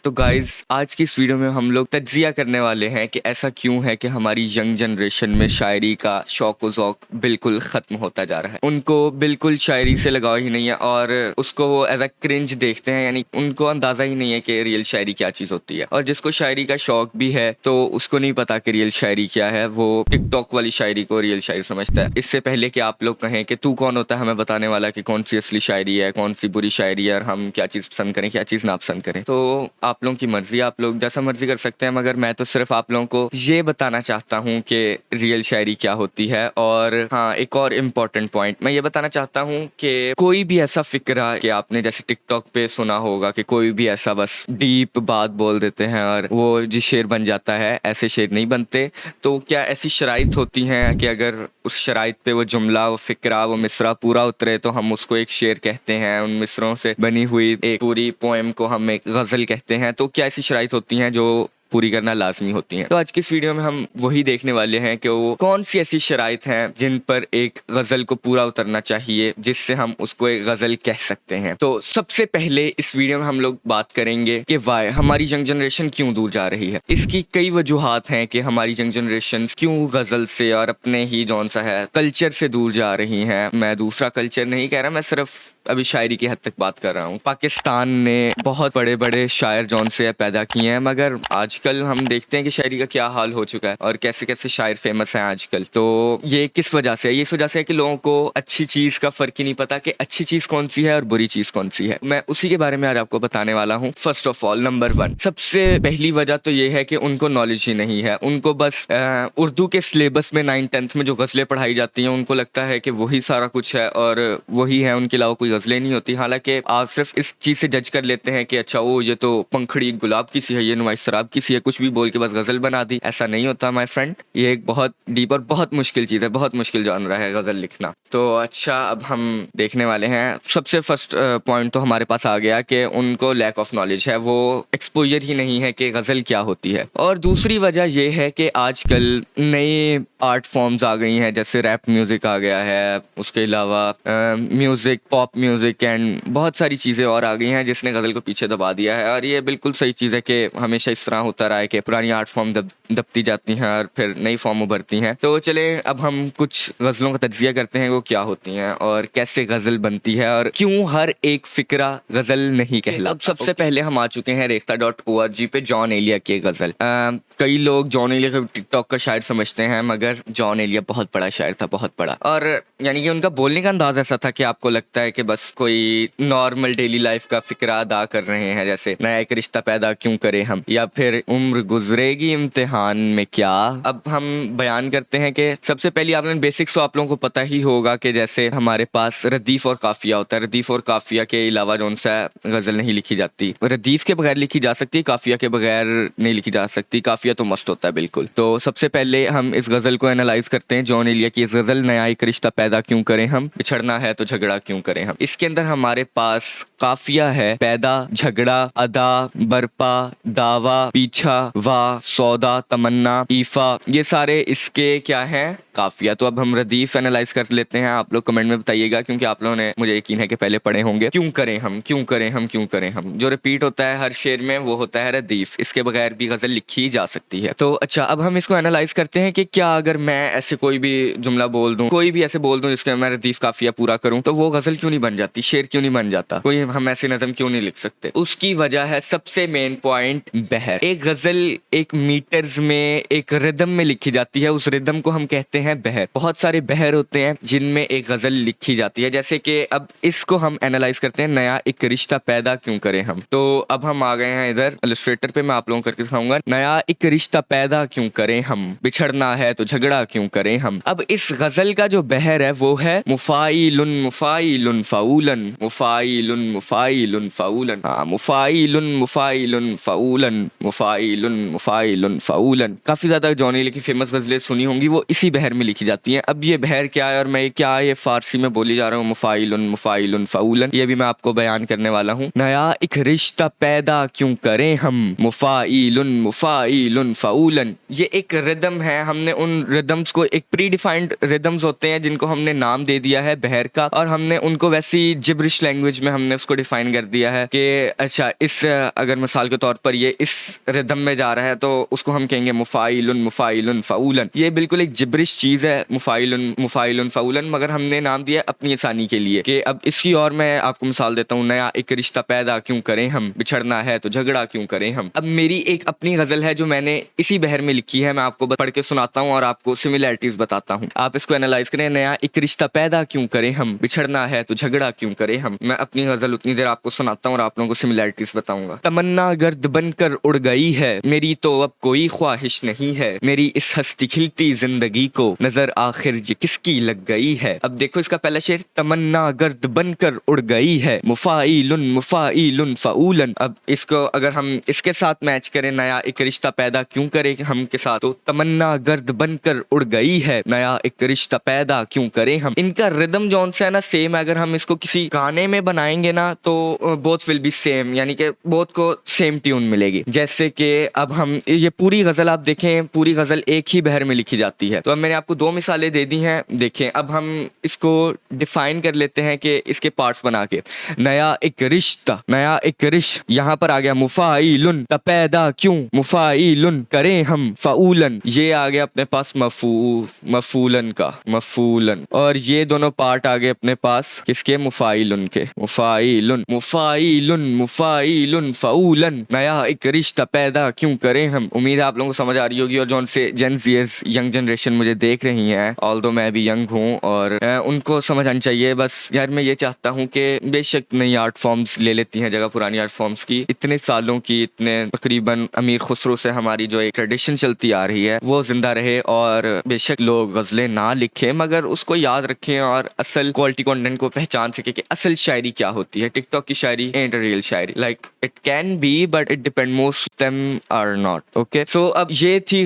तो गाइज आज की इस वीडियो में हम लोग तज्जिया करने वाले हैं कि ऐसा क्यों है कि हमारी यंग जनरेशन में शायरी का शौक व ज़ौक़ बिल्कुल ख़त्म होता जा रहा है। उनको बिल्कुल शायरी से लगाव ही नहीं है और उसको वो एज अ क्रिंज देखते हैं, यानी उनको अंदाज़ा ही नहीं है कि रियल शायरी क्या चीज़ होती है। और जिसको शायरी का शौक भी है तो उसको नहीं पता कि रियल शायरी क्या है, वो टिकटॉक वाली शायरी को रियल शायरी समझता है। इससे पहले कि आप लोग कहें कि तू कौन होता है हमें बताने वाला कि कौन सी असली शायरी है, कौन सी बुरी शायरी है और हम क्या चीज़ पसंद करें क्या चीज़ ना पसंद करें, तो आप लोगों की मर्जी, आप लोग जैसा मर्जी कर सकते हैं। मगर मैं तो सिर्फ आप लोगों को ये बताना चाहता हूँ कि रियल शायरी क्या होती है। और हाँ, एक और इम्पोर्टेंट पॉइंट मैं ये बताना चाहता हूँ कि कोई भी ऐसा फिक्रा कि आपने जैसे टिकटॉक पे सुना होगा कि कोई भी ऐसा बस डीप बात बोल देते हैं और वो जी शेर बन जाता है, ऐसे शेर नहीं बनते। तो क्या ऐसी शराइत होती हैं कि अगर उस शराइत पे वो जुमला, वो फिक्रा, वो मिसरा पूरा उतरे तो हम उसको एक शेर कहते हैं। उन मिसरों से बनी हुई एक पूरी पोएम को हम एक गज़ल कहते हैं। तो क्या ऐसी शराइत होती हैं जो पूरी करना लाजमी होती हैं? तो आज की इस वीडियो में हम वही देखने वाले हैं कि वो कौन सी ऐसी शराइत हैं जिन पर एक गज़ल को पूरा उतरना चाहिए जिससे हम उसको एक गज़ल कह सकते हैं। तो सबसे पहले इस वीडियो में हम लोग बात करेंगे कि वाई हमारी यंग जनरेशन क्यों दूर जा रही है। इसकी कई वजूहात हैं कि हमारी यंग जनरेशन क्यों गज़ल से और अपने ही जौन सा है कल्चर से दूर जा रही हैं। मैं दूसरा कल्चर नहीं कह रहा, मैं सिर्फ अभी शायरी की हद तक बात कर रहा हूँ। पाकिस्तान ने बहुत बड़े बड़े शायर जौन से पैदा किए हैं, मगर आजकल हम देखते हैं कि शायरी का क्या हाल हो चुका है और कैसे कैसे शायर फेमस हैं आजकल। तो ये किस वजह से है? ये इस वजह से है कि लोगों को अच्छी चीज़ का फ़र्क ही नहीं पता कि अच्छी चीज़ कौन सी है और बुरी चीज़ कौन सी है। मैं उसी के बारे में आज आपको बताने वाला हूँ। फर्स्ट ऑफ ऑल, नंबर 1 सबसे पहली वजह तो ये है कि उनको नॉलेज ही नहीं है। उनको बस उर्दू के सिलेबस में 9th-10th में जो गज़लें पढ़ाई जाती हैं उनको लगता है कि वही सारा कुछ है और वही है, उनके अलावा कोई गज़लें नहीं होती। हालांकि आप सिर्फ इस चीज़ से जज कर लेते हैं कि अच्छा वो ये तो पंखड़ी गुलाब की सी है, ये नुमाइश शराब की सी है, कुछ भी बोल के बस गज़ल बना दी। ऐसा नहीं होता माय फ्रेंड, ये एक बहुत डीप और बहुत मुश्किल चीज़ है, बहुत मुश्किल जानरा है गज़ल लिखना। तो अच्छा, अब हम देखने वाले हैं। सबसे फर्स्ट पॉइंट तो हमारे पास आ गया कि उनको लैक ऑफ नॉलेज है, वो एक्सपोजर ही नहीं है कि गज़ल क्या होती है। और दूसरी वजह ये है कि आजकल नए आर्ट फॉर्म्स आ गई हैं, जैसे रैप म्यूज़िक आ गया है, उसके अलावा म्यूज़िक, पॉप म्यूज़िक एंड बहुत सारी चीज़ें और आ गई हैं जिसने गज़ल को पीछे दबा दिया है। और ये बिल्कुल सही चीज़ है कि हमेशा इस तरह होता रहा है कि पुरानी आर्ट फॉर्म दबती जाती हैं और फिर नई फॉर्म उभरती हैं। तो चले अब हम कुछ गज़लों का तज्ज़िया करते हैं, वो क्या होती हैं और कैसे गज़ल बनती है और क्यों हर एक फ़िक्रा गज़ल नहीं कहलाता। अब सबसे पहले हम आ चुके हैं रेख्ता.org पे जॉन एलिया की गज़ल। कई लोग जॉन एलिया को टिकटॉक का शायर समझते हैं, मगर जॉन एलिया बहुत बड़ा शायर था, बहुत बड़ा। और यानी कि उनका बोलने का अंदाज़ ऐसा था कि आपको लगता है कि बस कोई नॉर्मल डेली लाइफ का फ़िक्रा अदा कर रहे हैं, जैसे नया एक रिश्ता पैदा क्यों करें हम, या फिर उम्र गुजरेगी इम्तिहान में क्या। अब हम बयान करते हैं कि सबसे पहले आपने बेसिक्स तो आप लोगों को पता ही होगा कि जैसे हमारे पास रदीफ़ और काफ़िया होता है। रदीफ़ और काफ़िया के अलावा जौन सा गज़ल नहीं लिखी जाती। रदीफ़ के बगैर लिखी जा सकती है, काफ़िया के बगैर नहीं लिखी जा सकती। काफ़िया तो मस्त होता है बिल्कुल। तो सबसे पहले हम इस गज़ल को एनालाइज करते हैं, जॉन एलिया की इस गज़ल नया एक रिश्ता पैदा क्यों करें हम, बिछड़ना है तो झगड़ा क्यों करें हम। इसके अंदर हमारे पास काफिया है, पैदा, झगड़ा, अदा, बरपा, दावा, पीछा, वाह, सौदा, तमन्ना, ईफा, ये सारे इसके क्या हैं, काफिया। तो अब हम रदीफ एनालाइज कर लेते हैं। आप लोग कमेंट में बताइएगा, क्योंकि आप लोगों ने, मुझे यकीन है कि पहले पढ़े होंगे। क्यों करें हम, क्यों करें हम, क्यों करें हम, जो रिपीट होता है हर शेर में वो होता है रदीफ। इसके बगैर भी गज़ल लिखी जा सकती है। तो अच्छा, अब हम इसको एनालाइज करते हैं कि क्या अगर मैं ऐसे कोई भी जुमला बोल दूं, कोई भी ऐसे बोल दूं जिसके मैं रदीफ काफिया पूरा करूं, तो वो गज़ल क्यों नहीं बन जाती, शेर क्यों नहीं बन जाता, कोई हम ऐसे नज़म क्यों नहीं लिख सकते। उसकी वजह है सबसे मेन पॉइंट, बहर। एक गज़ल एक मीटर्स में, एक रिदम में लिखी जाती है, उस रिदम को हम कहते हैं बहर। बहुत सारे बहर होते हैं जिनमें एक गज़ल लिखी जाती है। जैसे कि अब इसको हम एनालाइज करते हैं, नया एक रिश्ता पैदा क्यों करें हम। तो अब हम आ गए हैं इधर इलस्ट्रेटर पे, मैं आप लोगों को करके दिखाऊंगा। नया एक रिश्ता पैदा क्यों करें हम, बिछड़ना है तो झगड़ा क्यों करें हम। अब इस गज़ल का जो बहर है वो है मुफाइलुन मुफाइलुन फ़ाउलन, मुफाइलुन मुफाइलुन फ़ाउलन। हाँ, मुफाइलुन मुफाइलुन फ़ाउलन, मुफाइलुन मुफ़ाइलुन मुफ़ाइलुन फ़ऊलन। काफ़ी ज़्यादा जॉनी एलिया की फेमस गज़लें सुनी होंगी, वो इसी बहर में लिखी जाती हैं। अब ये बहर क्या है और मैं क्या ये फ़ारसी में बोली जा रहा हूँ मुफ़ाइलुन मुफ़ाइलुन फ़ऊलन, ये भी मैं आपको बयान करने वाला हूँ। नया एक रिश्ता पैदा क्यों करें हम, मुफ़ाइलुन मुफ़ाइलुन फ़ऊलन। ये एक रिदम है, हमने उन रिदम्स को, एक प्री डिफाइंड रिदम्स होते हैं जिनको हमने नाम दे दिया है बहर का, और हमने उनको वैसी जिब्रिश लैंग्वेज में हमने उसको डिफाइन कर दिया है कि अच्छा इस, अगर मिसाल के तौर पर ये इस रिदम में जा रहा है तो उसको हम कहेंगे मुफ़ाइलुन मुफ़ाइलुन फ़ऊलन। ये बिल्कुल एक जिब्रिश चीज़ है मुफ़ाइलुन मुफ़ाइलुन फ़ऊलन, मगर हमने नाम दिया अपनी आसानी के लिए कि अब इसकी और मैं आपको मिसाल देता हूँ। नया एक रिश्ता पैदा क्यों करें हम, बिछड़ना है तो झगड़ा क्यों करें हम। अब मेरी एक अपनी गज़ल है जो मैंने इसी बहर में लिखी है, मैं आपको पढ़ के सुनाता हूँ और आपको सिमिलैरिटीज बताता हूँ, आप इसको एनालाइज करें। नया एक रिश्ता पैदा क्यों करें हम, बिछड़ना है तो झगड़ा क्यों करें हम। मैं अपनी गज़ल उतनी देर आपको सुनाता हूँ और आप लोगों को सिमिलैरिटीज बताऊंगा। तमन्ना गर्द बनकर उड़ गई है, मेरी तो अब कोई ख्वाहिश नहीं है, मेरी इस हंसती खिलती जिंदगी को नजर आखिर ये किसकी लग गई है। अब देखो इसका पहला शेर, तमन्ना गर्द बनकर उड़ गई है, मुफ़ाइलुन मुफ़ाइलुन फ़ऊलन। अब इसको अगर हम इसके साथ मैच करें, नया एक रिश्ता पैदा क्यों करें हम के साथ, तो तमन्ना गर्द बनकर उड़ गई है, नया एक रिश्ता पैदा क्यों करें हम। इनका रिदम जौन सा है ना सेम है, अगर हम इसको किसी गाने में बनाएंगे ना तो बोथ विल बी सेम, यानी कि बोथ को सेम ट्यून मिलेगी। जैसे कि अब हम ये पूरी गजल आप देखें, पूरी गजल एक ही बहर में लिखी जाती है। तो अब मैंने आपको दो मिसालें दे दी हैं, देखें अब हम इसको डिफाइन कर लेते हैं कि इसके पार्ट्स बना के। नया एक रिश्ता, नया एक रिश्ता, यहाँ पर आ गया मुफ़ाइलुन, तब पैदा क्यों मुफ़ाइलुन करें हम फ़ऊलन, ये आ गया अपने पास मफूलन का मफूलन, और ये दोनों पार्ट आ गए अपने पास किसके, मुफ़ाइलुन के, मुफ़ाइलुन मुफ़ाइलुन मुफ़ाइलुन फ़ऊलन। नया एक रिश्ता पैदा क्यों करें हम। उम्मीद है आप लोगों को समझ आ रही होगी, और जौन से जेन ज़ीज़ यंग जनरेशन मुझे देख रही हैं, ऑल्दो मैं भी यंग हूँ, और उनको समझ आनी चाहिए। बस यार मैं ये चाहता हूँ कि बेशक नई आर्ट फॉर्म्स ले लेती हैं जगह पुरानी आर्ट फॉर्म्स की, इतने सालों की, इतने तकरीबन अमीर खुसरो से हमारी जो एक ट्रेडिशन चलती आ रही है वो जिंदा रहे, और बेशक लोग गज़लें ना लिखें मगर उसको याद रखें और असल क्वालिटी कंटेंट को पहचान सके कि असल शायरी क्या होती है। टिकटॉक की शायरी एंड रियल शायरी, like it can be but it depend most them are not. Okay, so अब ये थी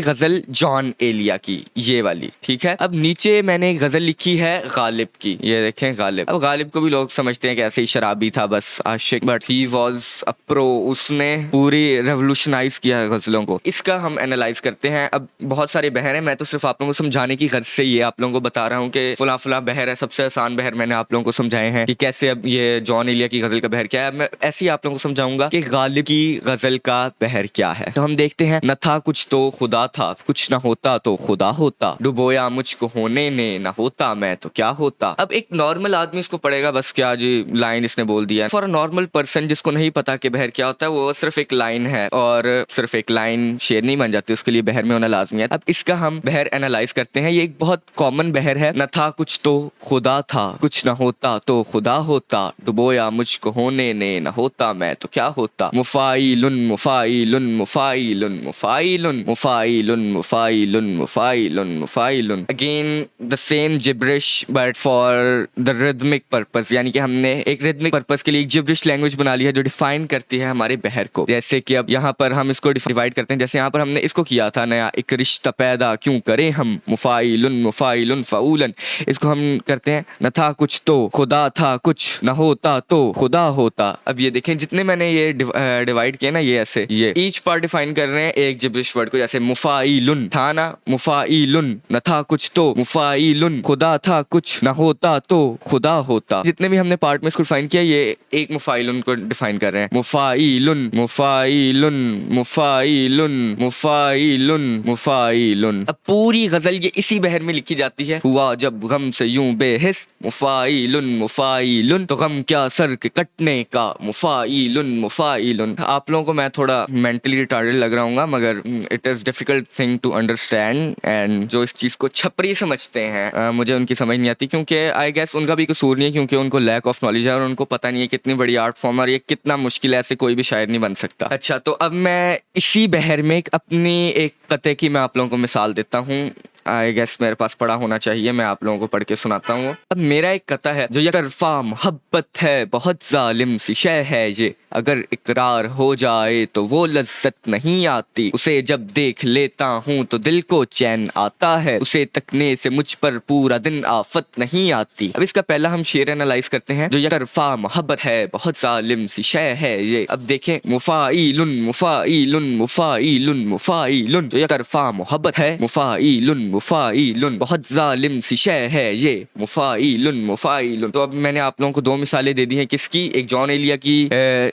गज़ल जॉन एलिया की, ये वाली, ठीक है। अब नीचे मैंने एक गज़ल लिखी है गालिब की, ये देखें गालिब। अब गालिब को भी लोग समझते हैं कि ऐसे ही शराबी था बस आशिक, but he was a pro, उसने पूरी रेवोल्यूशनाइज किया है गज़लों को। इसका हम एनालाइज करते हैं। अब बहुत सारे बहर हैं, मैं तो सिर्फ आप लोगों को समझाने की गर्ज से ये आप लोगों को बता रहा हूँ कि फुला फुला बहर है, सबसे आसान बहर मैंने आप लोगों को समझाए हैं कि कैसे। अब ये जॉन एलिया की गज़ल का बहर क्या है, मैं ऐसे ही आप लोगों को समझाऊंगा कि गालिब की गज़ल का बहर क्या है। तो हम देखते हैं। न था कुछ तो खुदा था, कुछ न होता तो खुदा होता, डुबोया मुझको होने ने, न होता मैं तो क्या होता। अब एक नॉर्मल आदमी इसको पढ़ेगा, बस क्या जी लाइन इसने बोल दिया। फॉर अ नॉर्मल पर्सन जिसको नहीं पता कि बहर क्या होता है, वो सिर्फ एक लाइन है, और सिर्फ एक लाइन शेर नहीं बन जाती, उसके लिए बहर में होना लाजमी है। अब इसका हम बहर एनालाइज करते हैं। ये एक बहुत कॉमन बहर है। न था कुछ तो खुदा था, कुछ न होता तो खुदा होता, डुबोया मुझको होने ने, न होता मैं तो क्या होता। मुफ़ाइलुन मुफ़ाइलुन मुफ़ाइलुन मुफ़ाइलुन मुफ़ाइलुन मुफ़ाइलुन मुफ़ाइलुन मुफ़ाइलुन, again the same gibberish but for the rhythmic purpose, यानी कि हमने एक रिदमिक पर्पस के लिए एक जिब्रिश लैंग्वेज बना ली है जो डिफाइन करती है हमारे बहर को। जैसे कि अब यहाँ पर हम इसको डिवाइड करते हैं, जैसे यहाँ पर हमने इसको किया था, नया एक रिश्ता पैदा क्यों करें हम, मुफ़ाइलुन मुफ़ाइलुन फ़ऊलन। इसको हम करते हैं, न था कुछ तो खुदा था, कुछ न होता तो खुदा होता। अब ये देखें जितने मैंने ये डिवाइड किए ना, ये ऐसे, ये ईच पार्ट डिफाइन कर रहे हैं एक जिब्रिश वर्ड को। जैसे मुफ़ाइलुन था ना, मुफ़ाइलुन, न था कुछ तो मुफ़ाइलुन, खुदा था, कुछ न होता तो खुदा होता। जितने भी हमने पार्ट में इसको डिफाइन किया, ये एक मुफ़ाइलुन को डिफाइन कर रहे हैं। मुफ़ाइलुन मुफ़ाइलुन मुफ़ाइलुन मुफ़ाइलुन मुफ़ाइलुन। अब पूरी गज़ल ये इसी बहर में लिखी जाती है। हुआ जब गम से यूं बेहिस, मुफ़ाइलुन मुफ़ाइलुन, तो गम क्या सर के कटने का, मुफ़ाइलुन मुफ़ाइलुन। आप लोगों को मैं थोड़ा मेंटली रिटार्डेड लग रहा हूँ, मगर it is difficult thing to understand, and जो इस चीज़ को छपरी समझते हैं मुझे उनकी समझ नहीं आती, क्योंकि आई गेस उनका भी कसूर नहीं है, क्योंकि उनको लैक ऑफ नॉलेज है और उनको पता नहीं है कितनी बड़ी आर्ट फॉर्म और ये कितना मुश्किल है, ऐसे कोई भी शायर नहीं बन सकता। अच्छा, तो अब मैं इसी बहर में अपनी एक कते की मैं आप लोगों को मिसाल देता हूँ। आई गेस मेरे पास पढ़ा होना चाहिए, मैं आप लोगों को पढ़ के सुनाता हूँ। अब मेरा एक कथा है, जो यकतरफा मोहब्बत है बहुत जालिम सी शय है ये, अगर इकरार हो जाए तो वो लज्जत नहीं आती, उसे जब देख लेता हूँ तो दिल को चैन आता है, उसे तकने से मुझ पर पूरा दिन आफत नहीं आती। अब इसका पहला हम शेर एनालाइज करते हैं, जो यकतरफा मोहब्बत है बहुत जालिम सी शय है ये। अब देखें, मुफाइलुन मुफाइलुन मुफाइलुन मुफाइलुन, जो यकतरफा मोहब्बत है मुफाइलुन मुफाइलुन, बहुत जालिम सी शय है ये, मुफाइलुन मुफाइलुन। तो अब मैंने आप लोगों को दो मिसालें दे दी हैं, किसकी? एक जॉन एलिया की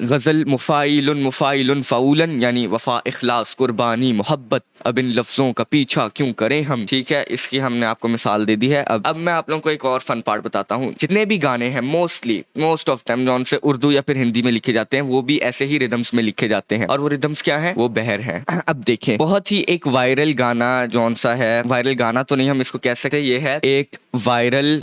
गजल मुफाइलुन मुफाइलुन फाउलन, यानी वफा इखलास कुर्बानी मोहब्बत, अब इन लफ्जों का पीछा क्यों करें हम। ठीक है, इसकी हमने आपको मिसाल दे दी है। अब मैं आप लोगों को एक और फन पार्ट बताता हूँ। जितने भी गाने हैं मोस्ट ऑफ देम जौन से उर्दू या फिर हिंदी में लिखे जाते हैं, वो भी ऐसे ही रिदम्स में लिखे जाते हैं, और वो रिदम्स क्या है? वो बहर है। अब देखें, बहुत ही एक वायरल गाना जौन सा है, वायरल गाना तो नहीं हम इसको कह सकते, ये है एक वायरल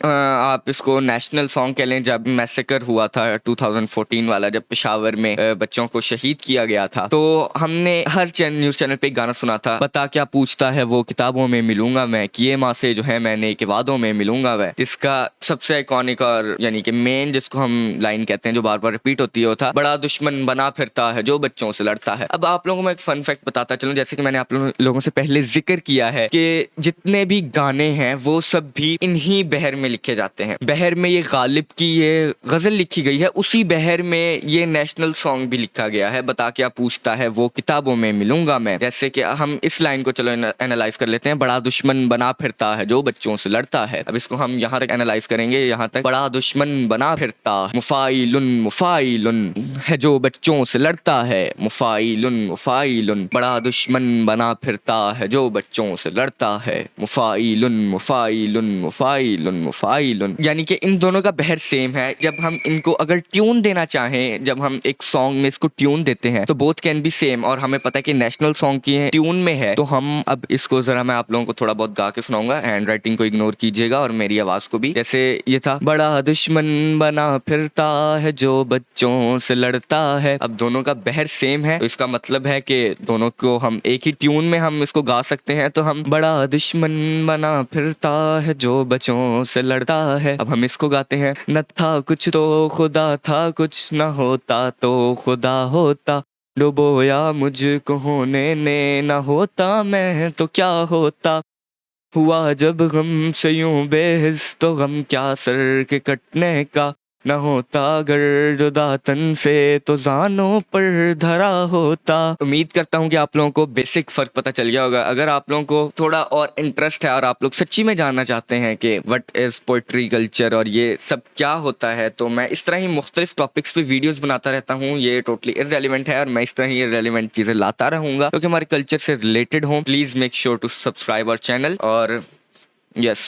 आप इसको नेशनल सॉन्ग कह लें। जब मैसेकर हुआ था 2014 वाला, जब पेशावर में बच्चों को शहीद किया गया था, तो हमने हर न्यूज चैनल पे एक गाना सुना था, बता क्या पूछता है वो किताबों में मिलूंगा मैं, किए माँ से जो है मैंने के वादों में मिलूंगा मैं। इसका सबसे आइकॉनिक और यानी कि मेन जिसको हम लाइन कहते हैं, जो बार बार रिपीट होती है, वो था, बड़ा दुश्मन बना फिरता है जो बच्चों से लड़ता है। अब आप लोगों को मैं एक फन फैक्ट बताता चलूं, जैसे कि मैंने आप लोगों से पहले जिक्र किया है कि जितने भी गाने हैं वो सब भी इन्हीं बहर में लिखे जाते हैं। बहर में ये गालिब की ये गजल लिखी गई है, उसी बहर में ये नेशनल सॉन्ग भी लिखा गया है, बता क्या पूछता है वो किताबों में मिलूंगा मैं। जैसे कि हम इस लाइन को चलो एनालाइज कर लेते हैं, बड़ा दुश्मन बना फिरता है जो बच्चों से लड़ता है। अब इसको हम यहाँ तक एनालाइज करेंगे, यहाँ तक, बड़ा दुश्मन बना फिरता, मुफाइलुन मुफाइलुन है जो बच्चों से लड़ता है, मुफाइलुन मुफाइलुन, बड़ा दुश्मन बना फिरता है जो बच्चों से लड़ता है, मुफाइलुन मुफाइलुन मुफाइलुन मुफाइलुन। यानी कि इन दोनों का बहर सेम है। जब हम इनको अगर ट्यून देना चाहें, जब हम एक सॉन्ग में इसको ट्यून देते हैं, तो बोथ कैन बी सेम, और हमें पता है कि नेशनल सॉन्ग की ट्यून में है। तो हम अब इसको जरा मैं आप लोगों को थोड़ा बहुत गा के सुनाऊंगा, हैंड राइटिंग को इग्नोर कीजिएगा और मेरी आवाज को भी। जैसे ये था, बड़ा दुश्मन बना फिरता है जो बच्चों से लड़ता है। अब दोनों का बहर सेम है, तो इसका मतलब है कि दोनों को हम एक ही ट्यून में हम इसको गा सकते हैं। तो हम, बड़ा दुश्मन बना फिरता है जो बच्चों से लड़ता है। अब हम इसको गाते हैं, न था कुछ तो खुदा था कुछ, न होता तो खुदा होता, डुबोया मुझको होने ने, न होता मैं तो क्या होता, हुआ जब गम से यूं बेहिस तो गम क्या सर के कटने का, न होता अगर जुदा तन से तो जानों पर धरा होता। उम्मीद करता हूँ कि आप लोगों को बेसिक फर्क पता चल गया होगा। अगर आप लोगों को थोड़ा और इंटरेस्ट है और आप लोग सच्ची में जानना चाहते हैं कि व्हाट इज पोइट्री कल्चर और ये सब क्या होता है, तो मैं इस तरह ही मुख्तलिफ टॉपिक्स पे वीडियोस बनाता रहता हूँ। ये टोटली इररेलेवेंट है और मैं इस तरह ही इररेलेवेंट चीजें लाता रहूंगा क्योंकि हमारे कल्चर से रिलेटेड हो। Please make sure to subscribe our channel. और यस,